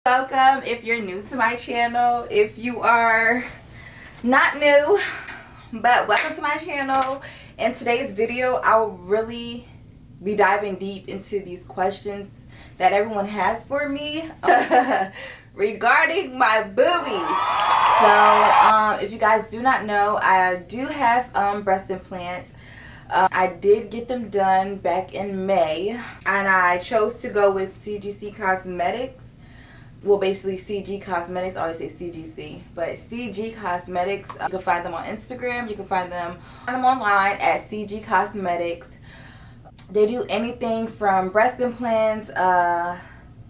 Welcome if you're new to my channel. If you are not new, but welcome to my channel. In today's video, I will really be diving deep into these questions that everyone has for me regarding my boobies. So if you guys do not know, I do have breast implants. I did get them done back in May, and I chose to go with CGCosmetics. Well, basically CGCosmetics. I always say CGC, but CGCosmetics. You can find them on Instagram. You can find them online at CGCosmetics. They do anything from breast implants,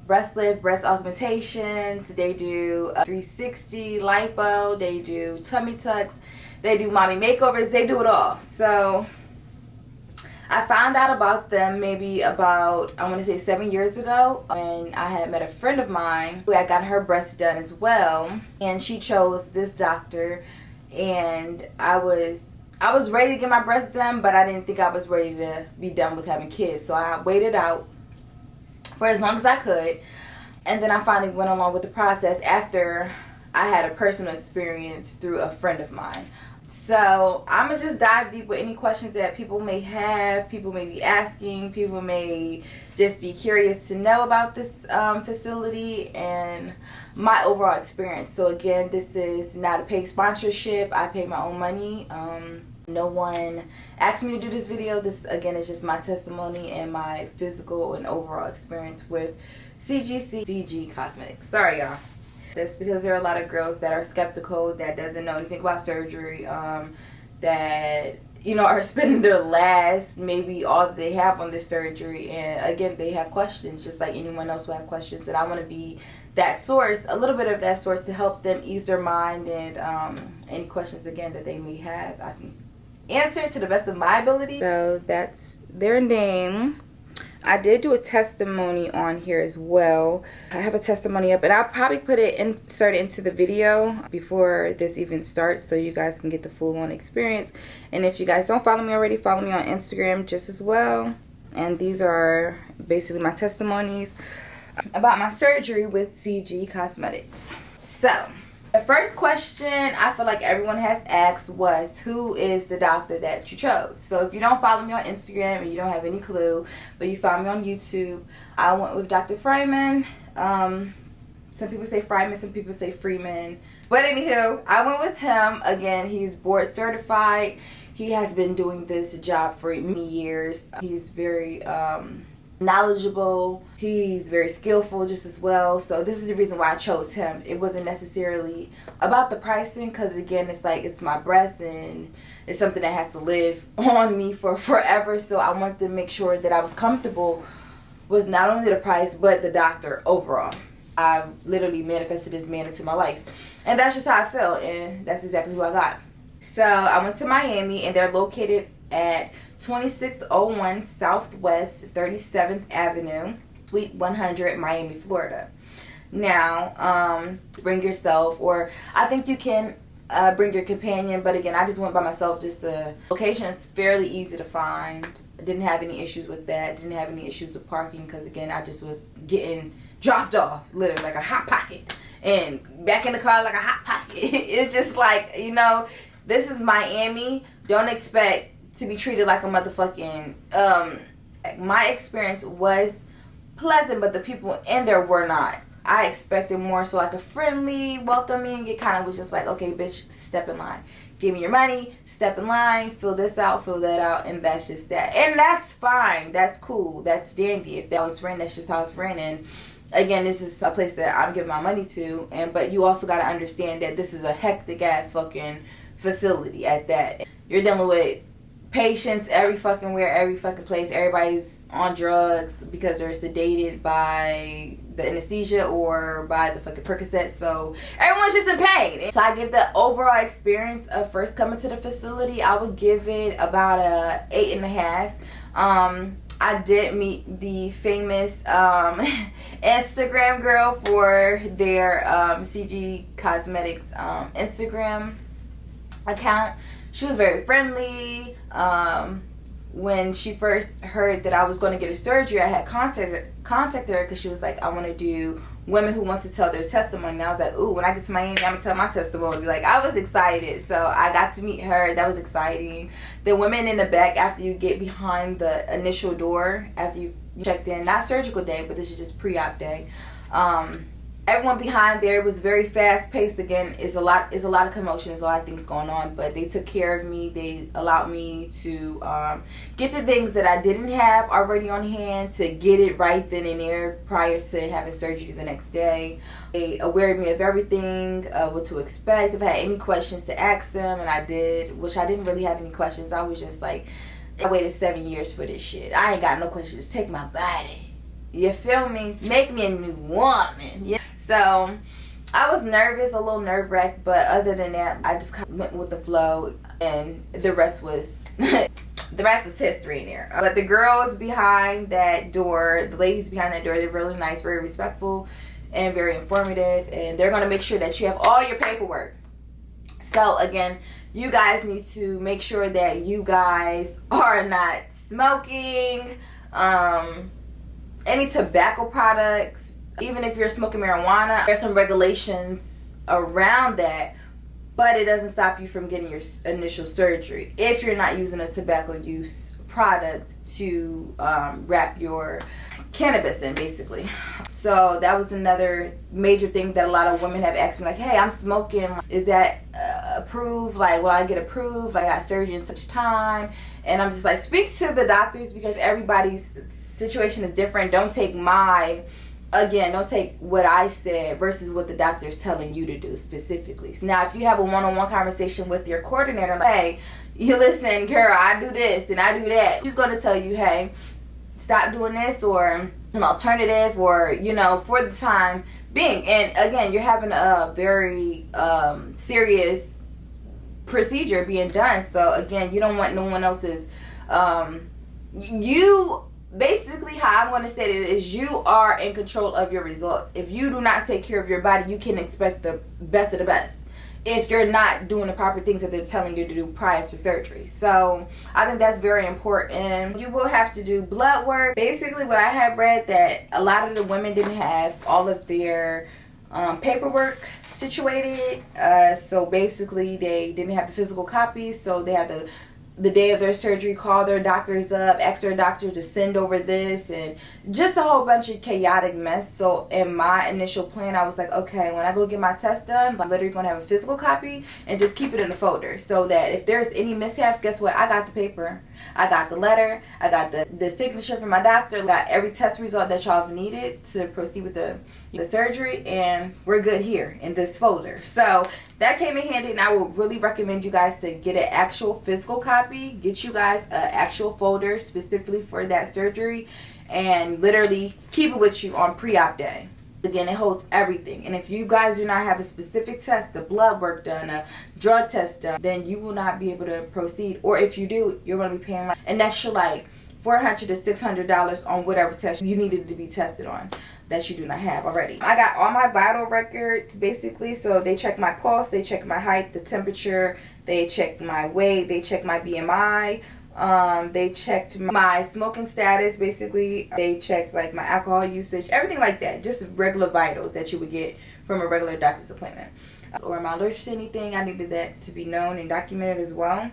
breast lift, breast augmentations. They do 360 lipo. They do tummy tucks. They do mommy makeovers. They do it all. So I found out about them maybe about, I want to say 7 years ago, when I had met a friend of mine who had gotten her breasts done as well, and she chose this doctor, and I was ready to get my breasts done, but I didn't think I was ready to be done with having kids. So I waited out for as long as I could, and then I finally went along with the process after I had a personal experience through a friend of mine. So I'm gonna just dive deep with any questions that people may have, people may be asking, people may just be curious to know about this facility and my overall experience. So again, this is not a paid sponsorship. I pay my own money. No one asked me to do this video. This again is just my testimony and my physical and overall experience with CGCosmetics. Sorry y'all. That's because there are a lot of girls that are skeptical, that doesn't know anything about surgery, that, you know, are spending their last, maybe all that they have on this surgery, and again, they have questions just like anyone else will have questions, and I want to be that source, a little bit of that source, to help them ease their mind, and any questions again that they may have, I can answer to the best of my ability. So that's their name. I did do a testimony on here as well. I have a testimony up, and I'll probably insert it into the video before this even starts, so you guys can get the full-on experience. And if you guys don't follow me already, follow me on Instagram just as well. And these are basically my testimonies about my surgery with CGCosmetics. So the first question I feel like everyone has asked was, who is the doctor that you chose? So if you don't follow me on Instagram and you don't have any clue, but you found me on YouTube, I went with Dr. FREIMAN. Some people say FREIMAN, some people say FREIMAN. But anywho, I went with him. Again, he's board certified. He has been doing this job for many years. He's very knowledgeable. He's very skillful just as well. So this is the reason why I chose him. It wasn't necessarily about the pricing, because again, it's like, it's my breast and it's something that has to live on me for forever. So I wanted to make sure that I was comfortable with not only the price but the doctor overall. I literally manifested this man into my life, and that's just how I felt, and that's exactly who I got. So I went to Miami, and they're located at 2601 Southwest 37th Avenue, Suite 100, Miami, Florida. Now, bring yourself, or I think you can bring your companion, but again, I just went by myself. Just the location is fairly easy to find. I didn't have any issues with that. Didn't have any issues with parking, because again, I just was getting dropped off literally like a hot pocket and back in the car like a hot pocket. It's just like, you know, this is Miami. Don't expect to be treated like a motherfucking my experience was pleasant, but the people in there were not. I expected more so like a friendly, welcoming. It kind of was just like, okay, bitch, step in line, give me your money, step in line, fill this out, fill that out, and that's just that. And that's fine, that's cool, that's dandy. If that was ran, that's just how it's ran. And again, this is a place that I'm giving my money to, but you also got to understand that this is a hectic ass fucking facility at that. You're dealing with patients every fucking where, every fucking place. Everybody's on drugs because they're sedated by the anesthesia or by the fucking Percocet. So everyone's just in pain. So I give the overall experience of first coming to the facility, I would give it about a 8.5. I did meet the famous Instagram girl for their CGCosmetics Instagram account. She was very friendly. When she first heard that I was going to get a surgery, I had contacted her because she was like, I want to do women who want to tell their testimony. And I was like, ooh, when I get to Miami, I'm gonna tell my testimony. Like, I was excited. So I got to meet her. That was exciting. The women in the back, after you get behind the initial door, after you checked in, not surgical day, but this is just pre-op day. Everyone behind there was very fast paced. Again, it's a lot of commotion, there's a lot of things going on, but they took care of me. They allowed me to get the things that I didn't have already on hand, to get it right then and there prior to having surgery the next day. They awared me of everything, what to expect. If I had any questions, to ask them, and I did, which I didn't really have any questions. I was just like, I waited 7 years for this shit. I ain't got no questions. Take my body. You feel me? Make me a new woman. Yeah. So I was nervous, a little nerve-wracked, but other than that, I just kind of went with the flow, and the rest was history in there. But the girls behind that door, the ladies behind that door, they're really nice, very respectful, and very informative, and they're gonna make sure that you have all your paperwork. So again, you guys need to make sure that you guys are not smoking, any tobacco products. Even if you're smoking marijuana, there's some regulations around that, but it doesn't stop you from getting your initial surgery if you're not using a tobacco use product to wrap your cannabis in, basically. So that was another major thing that a lot of women have asked me, like, hey, I'm smoking, is that approved? Like, will I get approved? Like, I got surgery in such time. And I'm just like, speak to the doctors, because everybody's situation is different. Don't take what I said versus what the doctor is telling you to do specifically. So now, if you have a one-on-one conversation with your coordinator, like, hey, you listen, girl, I do this and I do that, she's going to tell you, hey, stop doing this, or an alternative, or, you know, for the time being. And again, you're having a very serious procedure being done. So again, you don't want no one else's, basically, how I'm going to state it is, you are in control of your results. If you do not take care of your body, you can expect the best of the best if you're not doing the proper things that they're telling you to do prior to surgery. So I think that's very important. You will have to do blood work. Basically, what I have read, that a lot of the women didn't have all of their paperwork situated. So basically, they didn't have the physical copies, so they had the day of their surgery, call their doctors up, ask their doctor to send over this, and just a whole bunch of chaotic mess. So in my initial plan, I was like, okay, when I go get my test done, I'm literally going to have a physical copy and just keep it in a folder, so that if there's any mishaps, guess what? I got the paper, I got the letter, I got the signature from my doctor, got every test result that y'all have needed to proceed with the surgery, and we're good here in this folder. So that came in handy, and I would really recommend you guys to get an actual physical copy. Get you guys an actual folder specifically for that surgery, and literally keep it with you on pre-op day. Again, it holds everything. And if you guys do not have a specific test, a blood work done, a drug test done, then you will not be able to proceed. Or if you do, you're going to be paying like an extra like $400 to $600 on whatever test you needed to be tested on that you do not have already. I got all my vital records, basically. So they check my pulse, they check my height, the temperature, they check my weight, they check my BMI, they checked my smoking status, basically. They checked like my alcohol usage, everything like that. Just regular vitals that you would get from a regular doctor's appointment. Or am I allergic to anything? I needed that to be known and documented as well.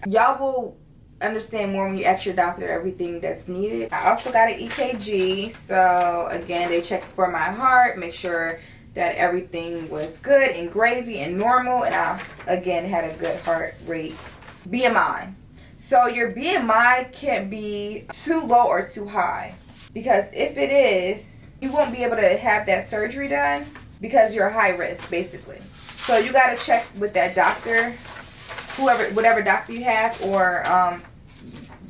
Y'all will understand more when you ask your doctor everything that's needed. I also got an EKG. So again, they checked for my heart, make sure that everything was good and gravy and normal, and I again had a good heart rate. BMI. So your BMI can't be too low or too high, because if it is, you won't be able to have that surgery done because you're high risk, basically. So you got to check with that doctor, whatever doctor you have, or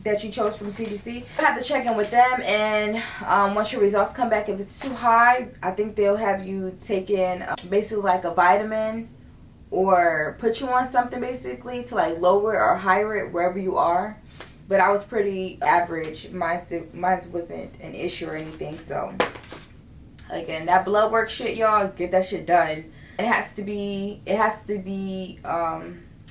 that you chose from CGC. You have to check in with them, and once your results come back, if it's too high, I think they'll have you take in basically like a vitamin, or put you on something basically to like lower or higher it wherever you are. But I was pretty average. Mine wasn't an issue or anything. So again, that blood work shit, y'all, get that shit done. It has to be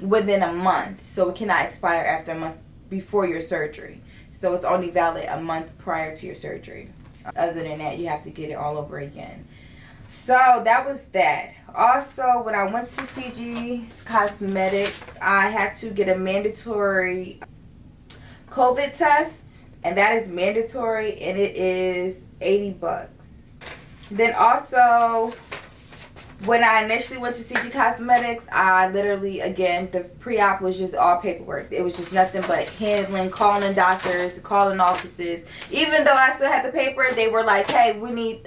within a month, so it cannot expire after a month before your surgery. So it's only valid a month prior to your surgery. Other than that, you have to get it all over again. So that was that. Also, when I went to CGCosmetics, I had to get a mandatory COVID test, and that is mandatory, and it is $80. Then also, when I initially went to CGCosmetics, I literally, again, the pre-op was just all paperwork. It was just nothing but handling, calling doctors, calling offices. Even though I still had the paper, they were like, hey, we need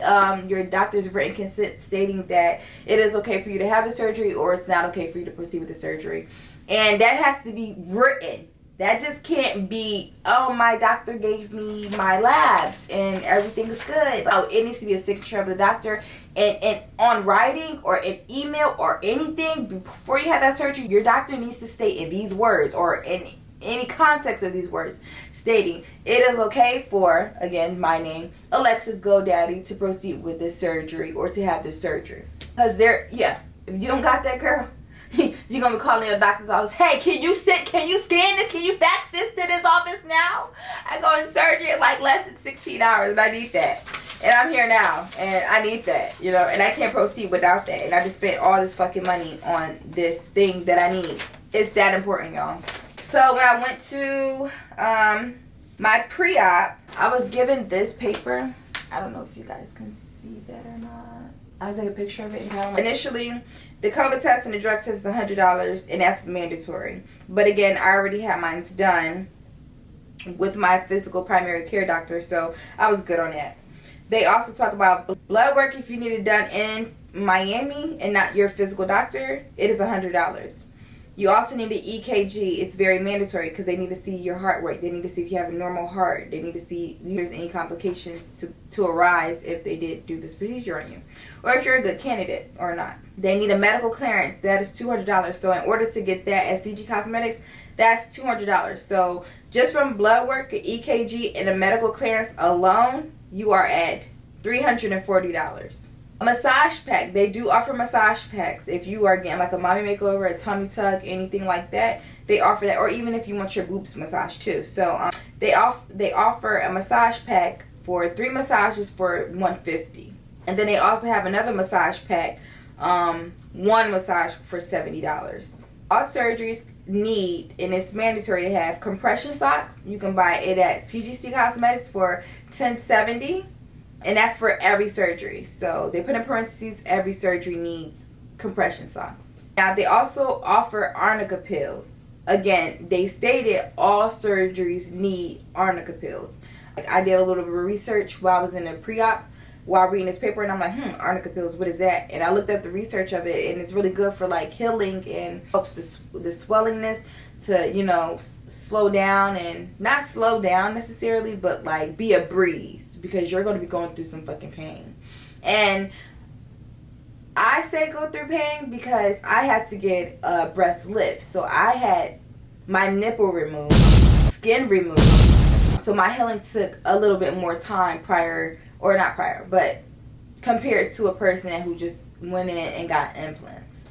your doctor's written consent stating that it is okay for you to have the surgery or it's not okay for you to proceed with the surgery. And that has to be written. That just can't be, oh, my doctor gave me my labs and everything's good. Oh, it needs to be a signature of the doctor. And on writing or an email or anything, before you have that surgery, your doctor needs to state in these words or in any context of these words, stating it is okay for, again, my name, Alexis Goldade, to proceed with this surgery or to have this surgery. Because if you don't got that, girl, you're going to be calling your doctor's office. Hey, can you scan this? Can you fax this to this office now? I go in surgery in like less than 16 hours and I need that. And I'm here now and I need that, you know, and I can't proceed without that. And I just spent all this fucking money on this thing that I need. It's that important, y'all. So when I went to my pre-op, I was given this paper. I don't know if you guys can see that or not. I was taking a picture of it. Initially, the COVID test and the drug test is $100, and that's mandatory. But again, I already had mine done with my physical primary care doctor, so I was good on that. They also talk about blood work if you need it done in Miami and not your physical doctor. It is $100. You also need an EKG. It's very mandatory because they need to see your heart rate. They need to see if you have a normal heart. They need to see if there's any complications to arise if they did do this procedure on you. Or if you're a good candidate or not. They need a medical clearance. That is $200. So in order to get that at CGCosmetics, that's $200. So just from blood work, an EKG, and a medical clearance alone, you are at $340. A massage pack. They do offer massage packs. If you are getting like a mommy makeover, a tummy tuck, anything like that, they offer that. Or even if you want your boobs massaged too. So they offer a massage pack for 3 massages for $150. And then they also have another massage pack, 1 massage for $70. All surgeries need, and it's mandatory to have, compression socks. You can buy it at CGCosmetics for $10.70. And that's for every surgery. So they put in parentheses, every surgery needs compression socks. Now they also offer arnica pills. Again, they stated all surgeries need arnica pills. Like, I did a little bit of research while I was in the pre-op, while reading this paper, and I'm like, arnica pills, what is that? And I looked up the research of it, and it's really good for like healing and helps the swellingness to, you know, slow down, and not slow down necessarily, but like be a breeze. Because you're going to be going through some fucking pain. And I say go through pain because I had to get a breast lift. So I had my nipple removed, skin removed. So my healing took a little bit more time but compared to a person who just went in and got implants.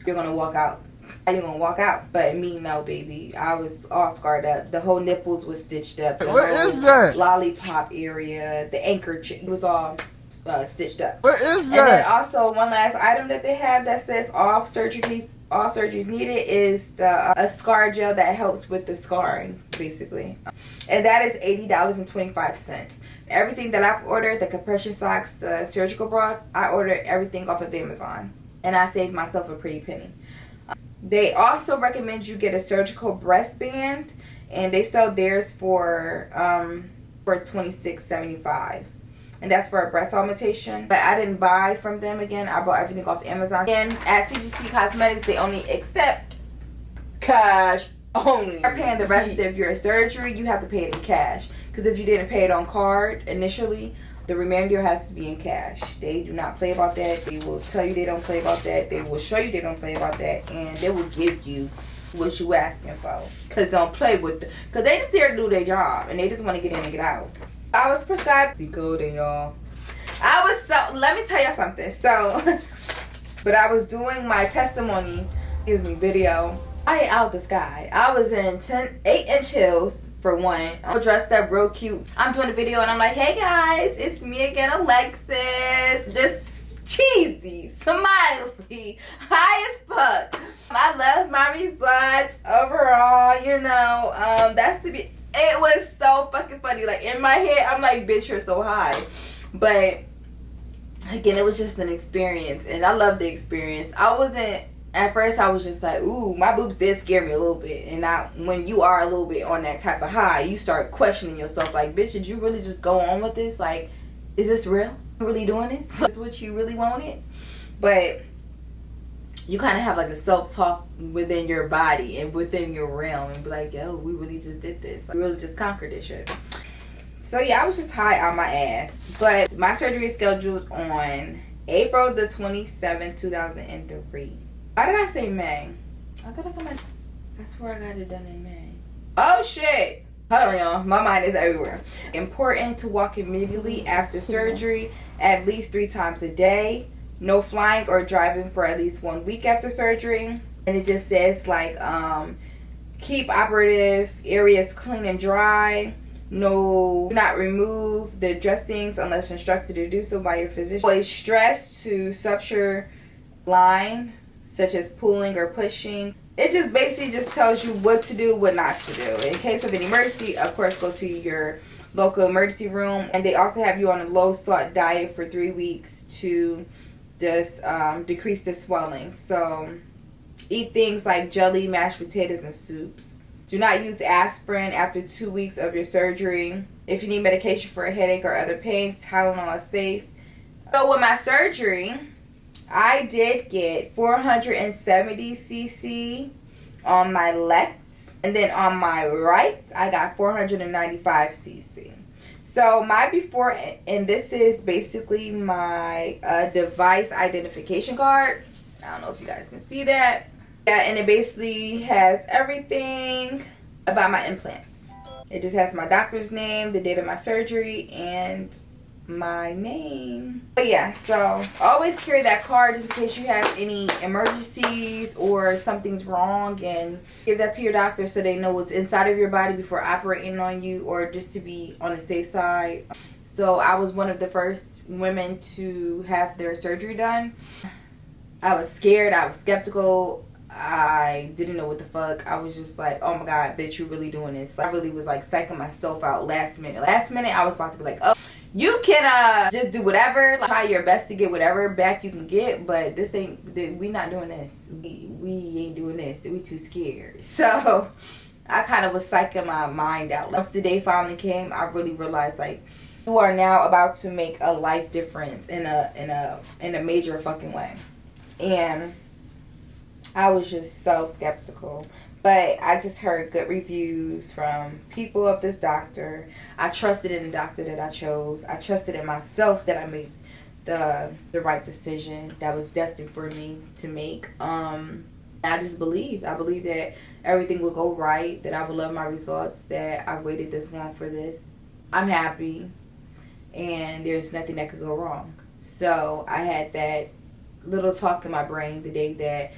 You're going to walk out. You're going to walk out. But me, no, baby. I was all scarred up. The whole nipples was stitched up. What is that? Lollipop area. The anchor. It was all stitched up. What is that? And then also one last item that they have that says all surgeries needed is a scar gel that helps with the scarring, basically. And that is $80.25. Everything that I've ordered, the compression socks, the surgical bras, I ordered everything off of Amazon. And I saved myself a pretty penny. They also recommend you get a surgical breast band, and they sell theirs for $26.75, and that's for a breast augmentation. But I didn't buy from them. Again, I bought everything off Amazon. And at CGCosmetics, they only accept cash only. You're paying the rest of your surgery. You have to pay it in cash, because if you didn't pay it on card initially, the remainder has to be in cash. They do not play about that. They will tell you they don't play about that. They will show you they don't play about that. And they will give you what you asking for. Because don't play with it. Because they just here to do their job. And they just want to get in and get out. I was prescribed Coding, y'all. Let me tell y'all something. So, but I was doing my testimony, video. I out the sky. I was in 8-inch heels. For one, I'm dressed up real cute. I'm doing a video and I'm like, hey guys, it's me again, Alexis. Just cheesy, smiley, high as fuck. I love my results overall, you know. It was so fucking funny. Like, in my head, I'm like, bitch, you're so high. But again, it was just an experience, and I love the experience. At first I was just like, ooh, my boobs did scare me a little bit. And when you are a little bit on that type of high, you start questioning yourself, like, bitch, did you really just go on with this? Like, is this real? You really doing this? Is this what you really wanted? But you kind of have like a self-talk within your body and within your realm, and be like, yo, we really just did this. Like, we really just conquered this shit. So yeah, I was just high on my ass. But my surgery is scheduled on April the 27th, 2003. Why did I say May? I swear I got it done in May. Oh shit. Hold on, y'all. My mind is everywhere. Important to walk immediately after surgery at least 3 times a day. No flying or driving for at least 1 week after surgery. And it just says like, keep operative areas clean and dry. No, do not remove the dressings unless instructed to do so by your physician. Always stress to suture line, such as pulling or pushing. It just basically just tells you what to do, what not to do. In case of an emergency, of course, go to your local emergency room. And they also have you on a low salt diet for 3 weeks to just decrease the swelling. So eat things like jelly, mashed potatoes, and soups. Do not use aspirin after 2 weeks of your surgery. If you need medication for a headache or other pains, Tylenol is safe. So with my surgery, I did get 470 cc on my left, and then on my right, I got 495 cc. So my before, and this is basically my device identification card. I don't know if you guys can see that. Yeah, and it basically has everything about my implants. It just has my doctor's name, the date of my surgery, and my name. But yeah, so always carry that card just in case you have any emergencies or something's wrong, and give that to your doctor so they know what's inside of your body before operating on you, or just to be on the safe side. So I was one of the first women to have their surgery done. I was scared, I was skeptical, I didn't know what the fuck. I was just like, oh my god, bitch, you really doing this. I really was like psyching myself out last minute. Last minute I was about to be like, oh, you can just do whatever, like, try your best to get whatever back you can get, but this ain't, we not doing this. We ain't doing this. We too scared. So I kind of was psyching my mind out. Once the day finally came, I really realized, like, you are now about to make a life difference in a major fucking way. And I was just so skeptical. But I just heard good reviews from people of this doctor. I trusted in the doctor that I chose. I trusted in myself that I made the right decision that was destined for me to make. I just believed. I believed that everything would go right, that I would love my results, that I waited this long for this. I'm happy, and there's nothing that could go wrong. So I had that little talk in my brain the day that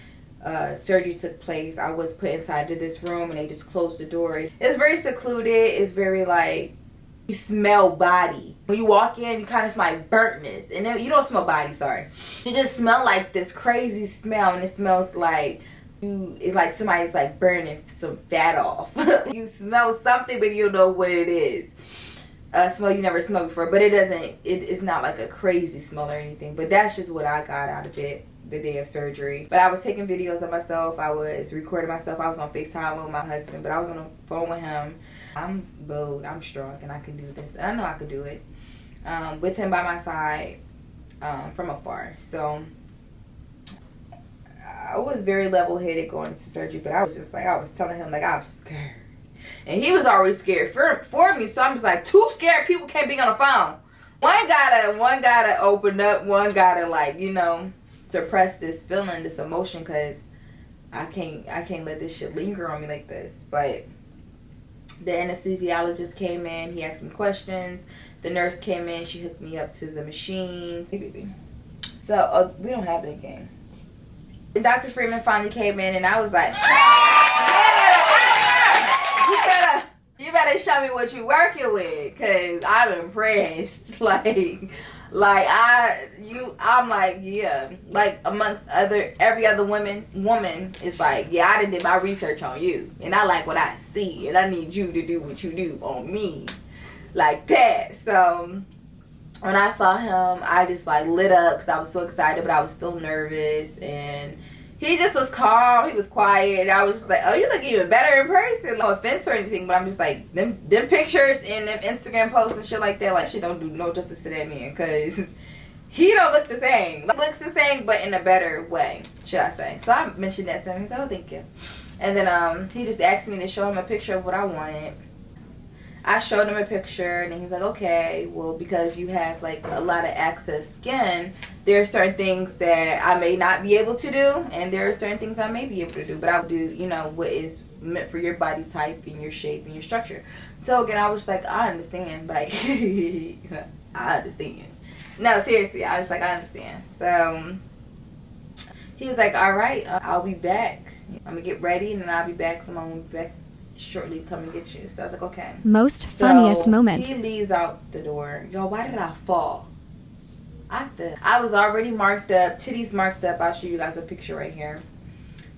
surgery took place. I was put inside to this room, and they just closed the door. It's very secluded. It's very like, you smell body. When you walk in, you kind of smell like burntness. And you don't smell body, sorry. You just smell like this crazy smell, and it smells like it's like somebody's like burning some fat off. You smell something, but you don't know what it is. A smell you never smelled before, but it's not like a crazy smell or anything. But that's just what I got out of it the day of surgery. But I was taking videos of myself. I was recording myself. I was on FaceTime with my husband, but I was on the phone with him. I'm bold, I'm strong, and I can do this. And I know I could do it. With him by my side, from afar. So I was very level-headed going into surgery, but I was just like, I was telling him, like, I'm scared. And he was already scared for me, so I'm just like, 2 scared people can't be on the phone. One gotta open up, one gotta, like, you know, suppress this feeling, this emotion, because I can't let this shit linger on me like this. But the anesthesiologist came in, he asked me questions. The nurse came in, she hooked me up to the machines. Hey, baby. So we don't have that game. And Dr. FREIMAN finally came in, and I was like, you better show me what you working with, because I'm impressed. Like, Like I'm like, yeah. Like amongst every other woman is like, yeah, I done did my research on you, and I like what I see, and I need you to do what you do on me, like that. So when I saw him, I just like lit up because I was so excited, but I was still nervous, and he just was calm. He was quiet. And I was just like, oh, you look even better in person. No offense or anything, but I'm just like, them pictures and them Instagram posts and shit like that, like, shit don't do no justice to that man, because he don't look the same. Like, looks the same, but in a better way, should I say. So I mentioned that to him. He said, oh, thank you. And then he just asked me to show him a picture of what I wanted. I showed him a picture, and he was like, okay, well, because you have like a lot of excess skin, there are certain things that I may not be able to do, and there are certain things I may be able to do, but I would do, you know, what is meant for your body type and your shape and your structure. So again, I was like, I understand. Like, I understand. No, seriously, I was like, I understand. So he was like, all right, I'll be back. I'm gonna get ready, and then I'll be back. Someone will be back shortly to come and get you. So I was like, okay. Most funniest moment. He leaves out the door. Yo, why did I fall? I was already marked up, titties marked up. I'll show you guys a picture right here.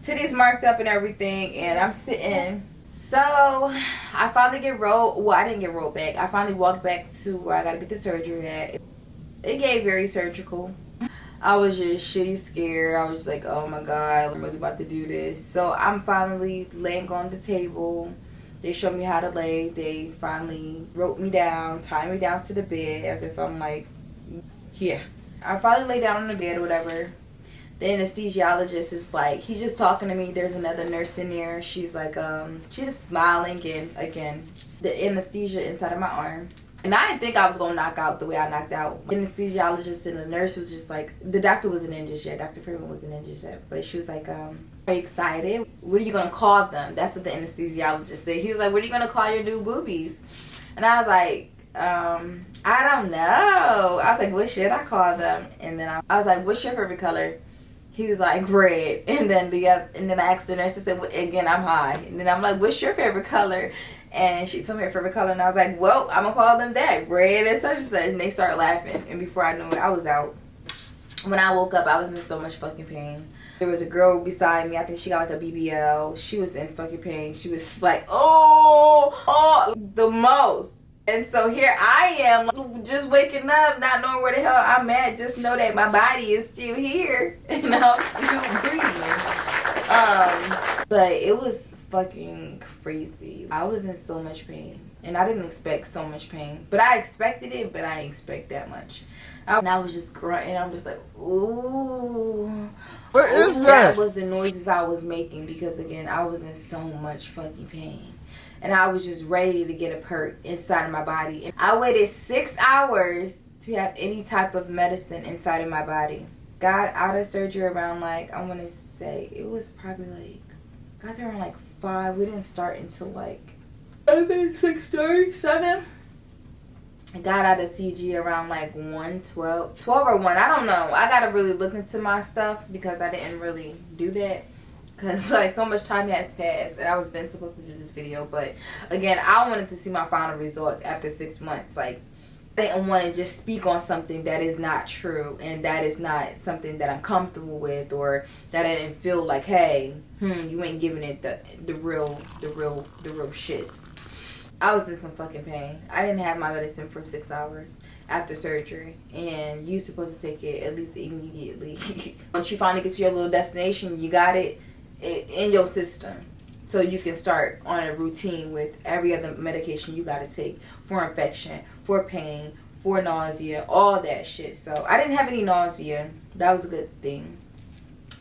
Titties marked up and everything, and I'm sitting. So I finally get rolled. Well, I didn't get rolled back. I finally walked back to where I gotta get the surgery at. It gave very surgical. I was just shitty scared. I was like, oh my God, I'm really about to do this. So I'm finally laying on the table. They showed me how to lay. They finally wrote me down, tied me down to the bed as if I'm like, yeah. I finally lay down on the bed or whatever. The anesthesiologist is like, he's just talking to me. There's another nurse in there. She's like, she's just smiling, and again, the anesthesia inside of my arm. And I didn't think I was going to knock out the way I knocked out. The anesthesiologist and the nurse was just like, the doctor wasn't in just yet. Dr. FREIMAN wasn't in just yet. But she was like, are you excited? What are you going to call them? That's what the anesthesiologist said. He was like, what are you going to call your new boobies? And I was like, I don't know. I was like, what should I call them? And then I was like, what's your favorite color? He was like, red. And then I asked the nurse, I said, well, again, I'm high. And then I'm like, what's your favorite color? And she told me her favorite color, and I was like, well, I'm going to call them that, red and such and such. And they started laughing, and before I knew it, I was out. When I woke up, I was in so much fucking pain. There was a girl beside me. I think she got like a BBL. She was in fucking pain. She was like, oh, the most. And so here I am, just waking up, not knowing where the hell I'm at. Just know that my body is still here, and I'm still breathing. But it was fucking crazy. I was in so much pain, and I didn't expect so much pain, but I expected it, but I didn't expect that much. And I was just grunting. I'm just like, ooh. What is that? That was the noises I was making, because again, I was in so much fucking pain, and I was just ready to get a perk inside of my body. And I waited 6 hours to have any type of medicine inside of my body. Got out of surgery around, like, I want to say it was probably like, got there around like 5. We didn't start until like 6:30, 7. I got out of CG around like 12 or 1. I don't know. I gotta really look into my stuff, because I didn't really do that, because like so much time has passed, and I was been supposed to do this video, but again, I wanted to see my final results after 6 months. Like, I didn't want to just speak on something that is not true, and that is not something that I'm comfortable with, or that I didn't feel like, hey, you ain't giving it the real shits. I was in some fucking pain. I didn't have my medicine for 6 hours after surgery, and you supposed to take it at least immediately. Once you finally get to your little destination, you got it in your system, so you can start on a routine with every other medication you gotta take for infection, for pain, for nausea, all that shit. So I didn't have any nausea. That was a good thing.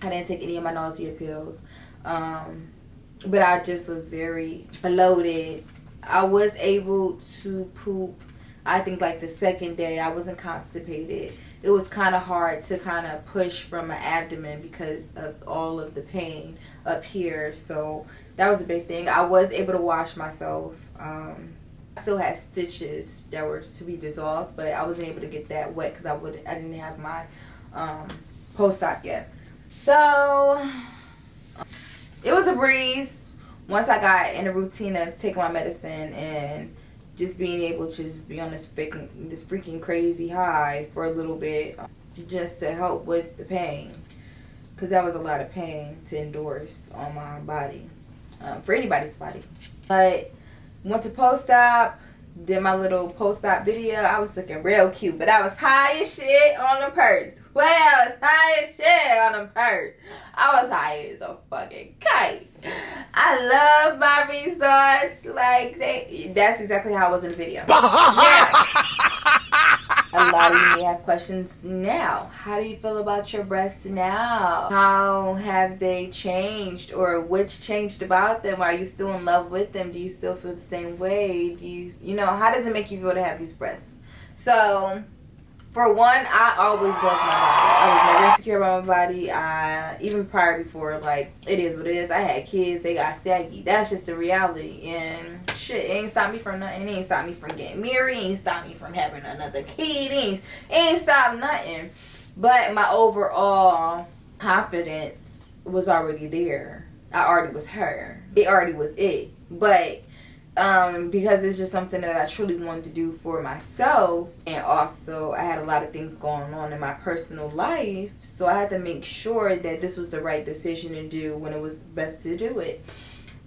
I didn't take any of my nausea pills, but I just was very bloated. I was able to poop, I think like the second day. I wasn't constipated. It was kind of hard to kind of push from my abdomen because of all of the pain up here. So that was a big thing. I was able to wash myself. I still had stitches that were to be dissolved, but I wasn't able to get that wet because I didn't have my post-op yet. So it was a breeze once I got in a routine of taking my medicine and just being able to just be on this freaking crazy high for a little bit, just to help with the pain, because that was a lot of pain to endorse on my body, for anybody's body. But went to post-op, did my little post-op video. I was looking real cute, but I was high as shit on the purse. Well, I was high as shit on the purse. I was high as a fucking kite. I love my results. Like, that's exactly how I was in the video. Yeah. A lot of you may have questions now. How do you feel about your breasts now? How have they changed, or what's changed about them? Are you still in love with them? Do you still feel the same way? Do you know, how does it make you feel to have these breasts? So, for one, I always loved my body. I was never insecure about my body. Even prior, before, like, it is what it is. I had kids, they got saggy. That's just the reality. And shit, it ain't stopped me from nothing. It ain't stopped me from getting married. It ain't stopped me from having another kid. It ain't stopped nothing. But my overall confidence was already there. I already was her. It already was it. But because it's just something that I truly wanted to do for myself, and also I had a lot of things going on in my personal life, so I had to make sure that this was the right decision to do when it was best to do it.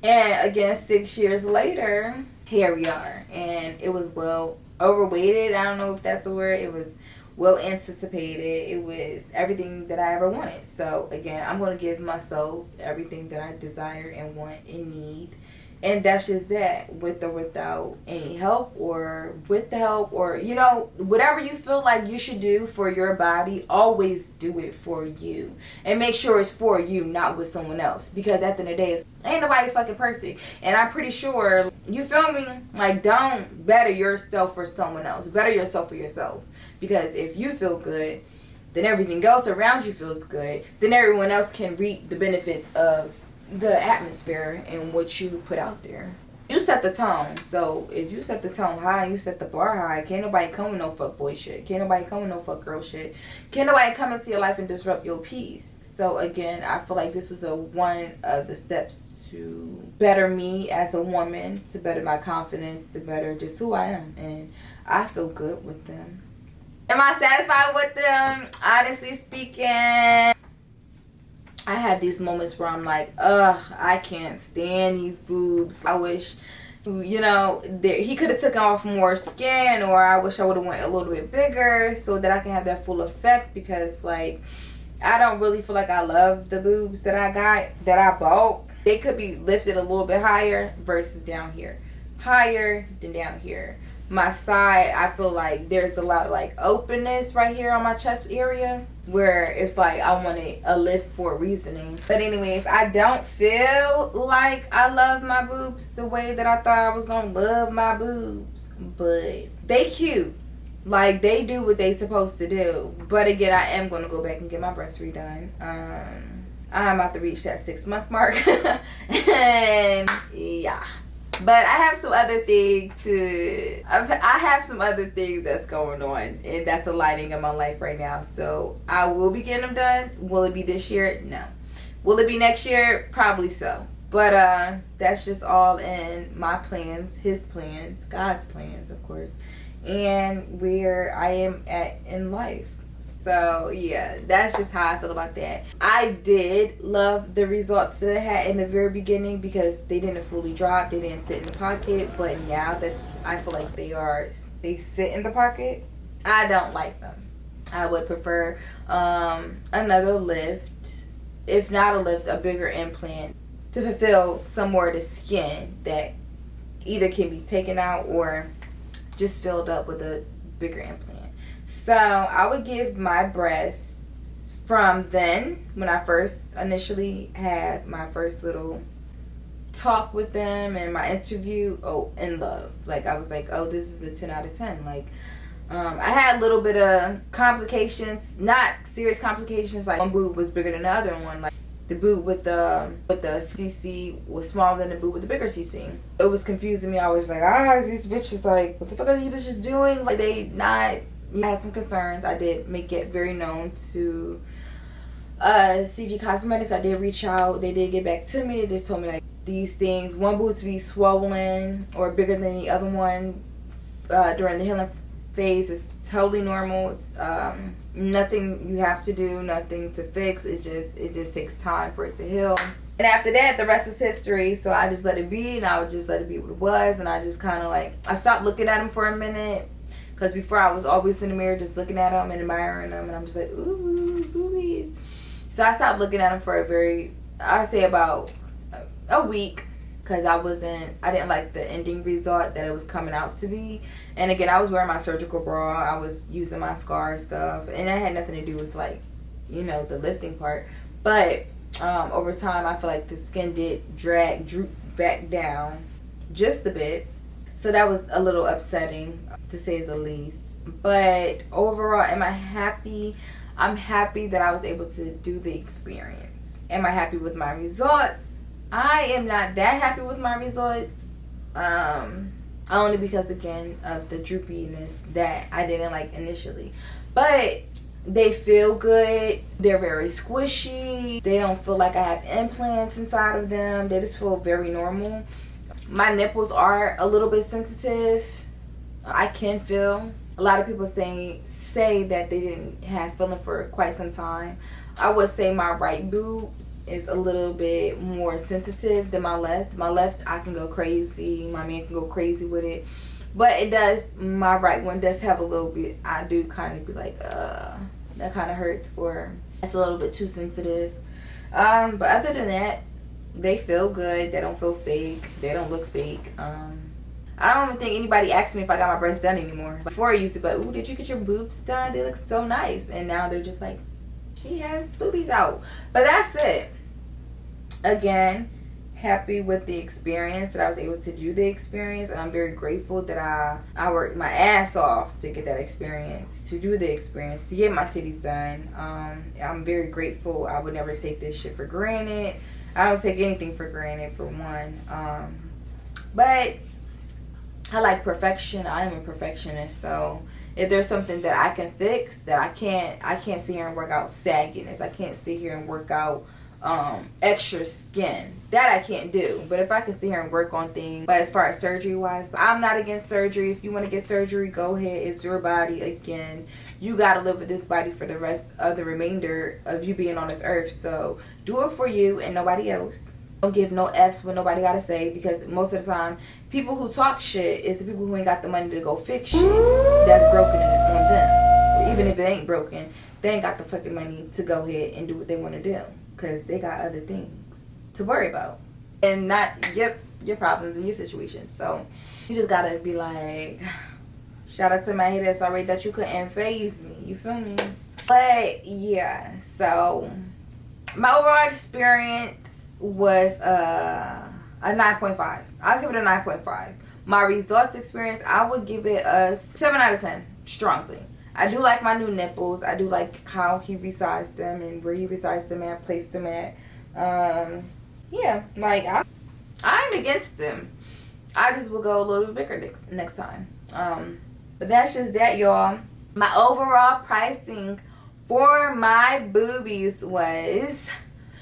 And again, 6 years later, here we are, and it was well overweighted. I don't know if that's a word. It was well anticipated. It was everything that I ever wanted. So again, I'm going to give myself everything that I desire and want and need. And that's just that, with or without any help, or with the help, or, you know, whatever you feel like you should do for your body, always do it for you. And make sure it's for you, not with someone else. Because at the end of the day, ain't nobody fucking perfect. And I'm pretty sure, you feel me? Like, don't better yourself for someone else. Better yourself for yourself. Because if you feel good, then everything else around you feels good. Then everyone else can reap the benefits of the atmosphere and what you put out there. You set the tone. So if you set the tone high, you set the bar high, can't nobody come with no fuckboy shit. Can't nobody come with no fuck girl shit. Can't nobody come into your life and disrupt your peace. So again, I feel like this was one of the steps to better me as a woman, to better my confidence, to better just who I am. And I feel good with them. Am I satisfied with them? Honestly speaking, I had these moments where I'm like, I can't stand these boobs. I wish, you know, he could have taken off more skin, or I wish I would have went a little bit bigger so that I can have that full effect, because, like, I don't really feel like I love the boobs that I got, that I bought. They could be lifted a little bit higher versus down here. Higher than down here. My side, I feel like there's a lot of, like, openness right here on my chest area, where it's like I wanted a lift for a reasoning. But anyways, I don't feel like I love my boobs the way that I thought I was gonna love my boobs, but they cute. Like, they do what they supposed to do. But again, I am gonna go back and get my breasts redone. I'm about to reach that 6-month mark. And yeah. But I have some other things I have some other things that's going on, and that's aligning in my life right now. So I will be getting them done. Will it be this year? No. Will it be next year? Probably so. But that's just all in my plans, his plans, God's plans, of course, and where I am at in life. So yeah, that's just how I feel about that. I did love the results that I had in the very beginning, because they didn't fully drop, they didn't sit in the pocket. But now that I feel like they sit in the pocket, I don't like them. I would prefer another lift, if not a lift, a bigger implant, to fulfill some more of the skin that either can be taken out or just filled up with a bigger implant. So I would give my breasts, from then, when I first initially had my first little talk with them and my interview, in love. Like, I was like, this is a 10 out of 10. Like, I had a little bit of complications, not serious complications. Like, one boob was bigger than the other one. Like, the boob with the CC was smaller than the boob with the bigger CC. It was confusing me. I was like, these bitches, like, what the fuck are these bitches doing? Like, they not... I had some concerns. I did make it very known to CGCosmetics. I did reach out. They did get back to me. They just told me, like, these things, one boob to be swollen or bigger than the other one during the healing phase is totally normal. It's nothing you have to do, nothing to fix. It just takes time for it to heal. And after that, the rest was history. So I just let it be, and I would just let it be what it was. And I just kind of like, I stopped looking at him for a minute, because before I was always in the mirror just looking at him and admiring him, and I'm just like, ooh, boobies. So I stopped looking at him for I'd say about a week, because I didn't like the ending result that it was coming out to be. And again, I was wearing my surgical bra, I was using my scar stuff, and that had nothing to do with, like, you know, the lifting part. But over time, I feel like the skin did droop back down just a bit. So that was a little upsetting, to say the least. But overall, am I happy? I'm happy that I was able to do the experience. Am I happy with my results? I am not that happy with my results. Only because, again, of the droopiness that I didn't like initially. But they feel good. They're very squishy. They don't feel like I have implants inside of them. They just feel very normal. My nipples are a little bit sensitive. I can feel. A lot of people say that they didn't have feeling for quite some time. I would say my right boob is a little bit more sensitive than my left. My left, I can go crazy. My man can go crazy with it. But it does, my right one does have a little bit, I do kind of be like, that kind of hurts, or it's a little bit too sensitive. But other than that, they feel good. They don't feel fake. They don't look fake. I don't even think anybody asks me if I got my breasts done anymore. Before I used to be like, ooh, did you get your boobs done? They look so nice. And now they're just like, she has boobies out. But that's it. Again, happy with the experience, that I was able to do the experience, and I'm very grateful that I worked my ass off to get that experience, to do the experience, to get my titties done. I'm very grateful. I would never take this shit for granted. I don't take anything for granted, for one. But I like perfection. I am a perfectionist, so if there's something that I can fix, that I can't sit here and work out sagginess. I can't sit here and work out extra skin. That I can't do. But if I can sit here and work on things, but as far as surgery wise, I'm not against surgery. If you want to get surgery, go ahead. It's your body. Again, you got to live with this body for the rest of the remainder of you being on this earth. So do it for you and nobody else. Don't give no F's what nobody gotta say, because most of the time, people who talk shit is the people who ain't got the money to go fix shit that's broken on them. Or even if it ain't broken, they ain't got the fucking money to go ahead and do what they want to do, because they got other things to worry about and not your problems and your situation. So you just gotta be like, shout out to my haters already that you couldn't phase me. You feel me? But yeah, so my overall experience was a 9.5. I'll give it a 9.5. My results experience, I would give it a 7 out of 10 strongly. I do like my new nipples. I do like how he resized them and where he resized them at, placed them at. Yeah, like I'm against them. I just will go a little bit bigger next time. But that's just that, y'all. My overall pricing for my boobies was,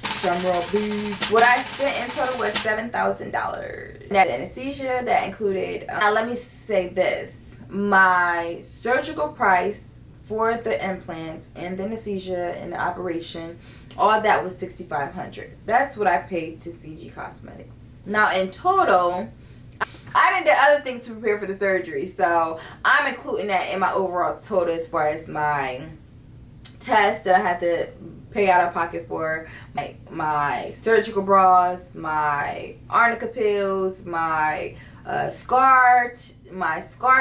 drumroll please, what I spent in total was $7,000. That anesthesia, that included, now let me say this, my surgical price for the implants and the anesthesia and the operation, all that was $6,500. That's what I paid to CGCosmetics. Now in total, I didn't do other things to prepare for the surgery, so I'm including that in my overall total as far as my test that I had to pay out of pocket for, my surgical bras, my arnica pills, my scar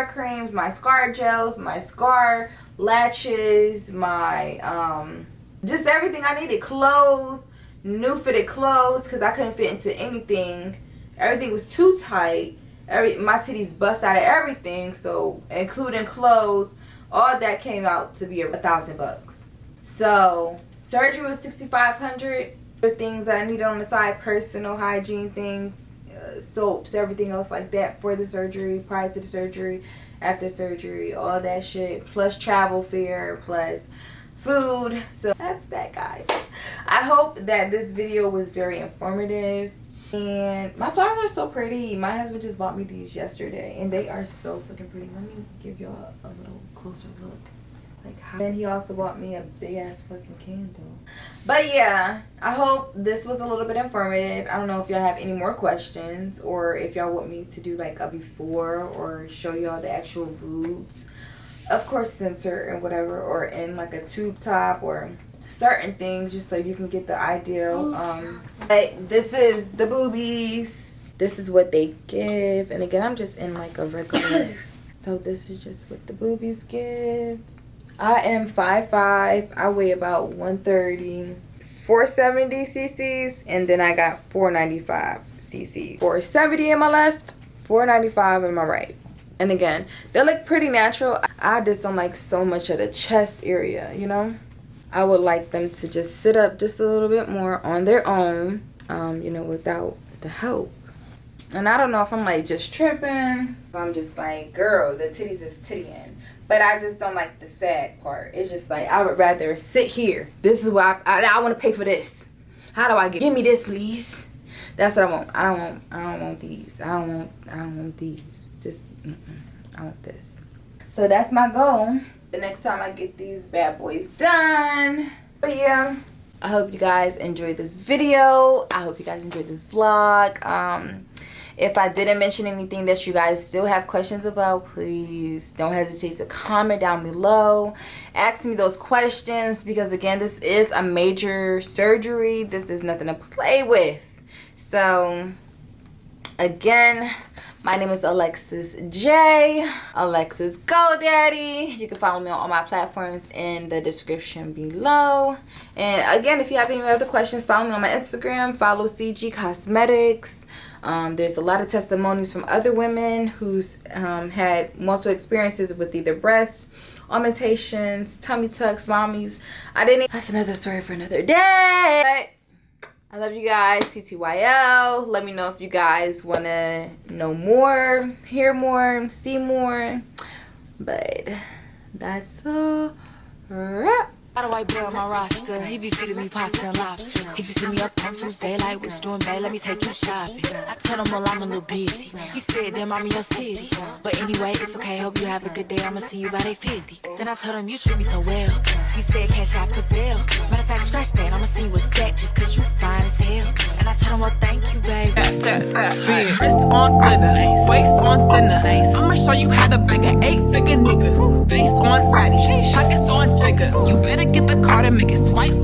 creams, my scar gels, my scar latches, my just everything I needed. Clothes, new fitted clothes, because I couldn't fit into anything. Everything was too tight. My titties bust out of everything, so including clothes, all that came out to be $1,000. So surgery was $6,500. For things that I needed on the side, personal hygiene things, soaps, everything else like that for the surgery, prior to the surgery, after surgery, all that shit, plus travel fare, plus food. So that's that, guys. I hope that this video was very informative. And my flowers are so pretty. My husband just bought me these yesterday, and they are so freaking pretty. Let me give y'all a little closer look. Like, then he also bought me a big ass fucking candle. But yeah, I hope this was a little bit informative. I don't know if y'all have any more questions, or if y'all want me to do like a before or show y'all the actual boobs. Of course, censor and whatever, or in like a tube top, or certain things, just so you can get the ideal. But this is the boobies. This is what they give. And again, I'm just in like a regular. So this is just what the boobies give. I am 5'5". I weigh about 130. 470 cc's, and then I got 495 cc's. 470 in my left, 495 in my right. And again, they look pretty natural. I just don't like so much of the chest area, you know. I would like them to just sit up just a little bit more on their own, you know, without the help. And I don't know if I'm like just tripping. I'm just like, girl, the titties is tittying. But I just don't like the sad part. It's just like, I would rather sit here. This is why I want to pay for this. How do I give me this, please? That's what I want. I don't want these. I don't want these. Just I want this. So that's my goal. The next time I get these bad boys done. But yeah, I hope you guys enjoyed this video. I hope you guys enjoyed this vlog. If I didn't mention anything that you guys still have questions about, please don't hesitate to comment down below. Ask me those questions, because again, this is a major surgery. This is nothing to play with. So again, my name is Alexis J. Alexis Goldade. You can follow me on all my platforms in the description below. And again, if you have any other questions, follow me on my Instagram. Follow CGCosmetics. There's a lot of testimonies from other women who's had multiple experiences with either breast augmentations, tummy tucks, mommies. That's another story for another day. I love you guys. TTYL. Let me know if you guys want to know more, hear more, see more. But that's a wrap. Got a white boy on my roster, he be feeding me pasta and lobster. He just hit me up on Tuesday, like, what you doing, babe? Let me take you shopping. I told him, well, I'm a little busy. He said, damn, I'm in your city. But anyway, it's okay, hope you have a good day. I'ma see you by 8:50. Then I told him, you treat me so well. He said, cash out for sale. Matter of fact, scratch that, I'ma see what's that, just cause you fine as hell. And I told him, well, thank you, baby. Wrist on glitter, waist on thinner. I'ma show you how to bang an 8-figure nigga. Face on fatty, pockets on jigger. You better get the card and make it swipe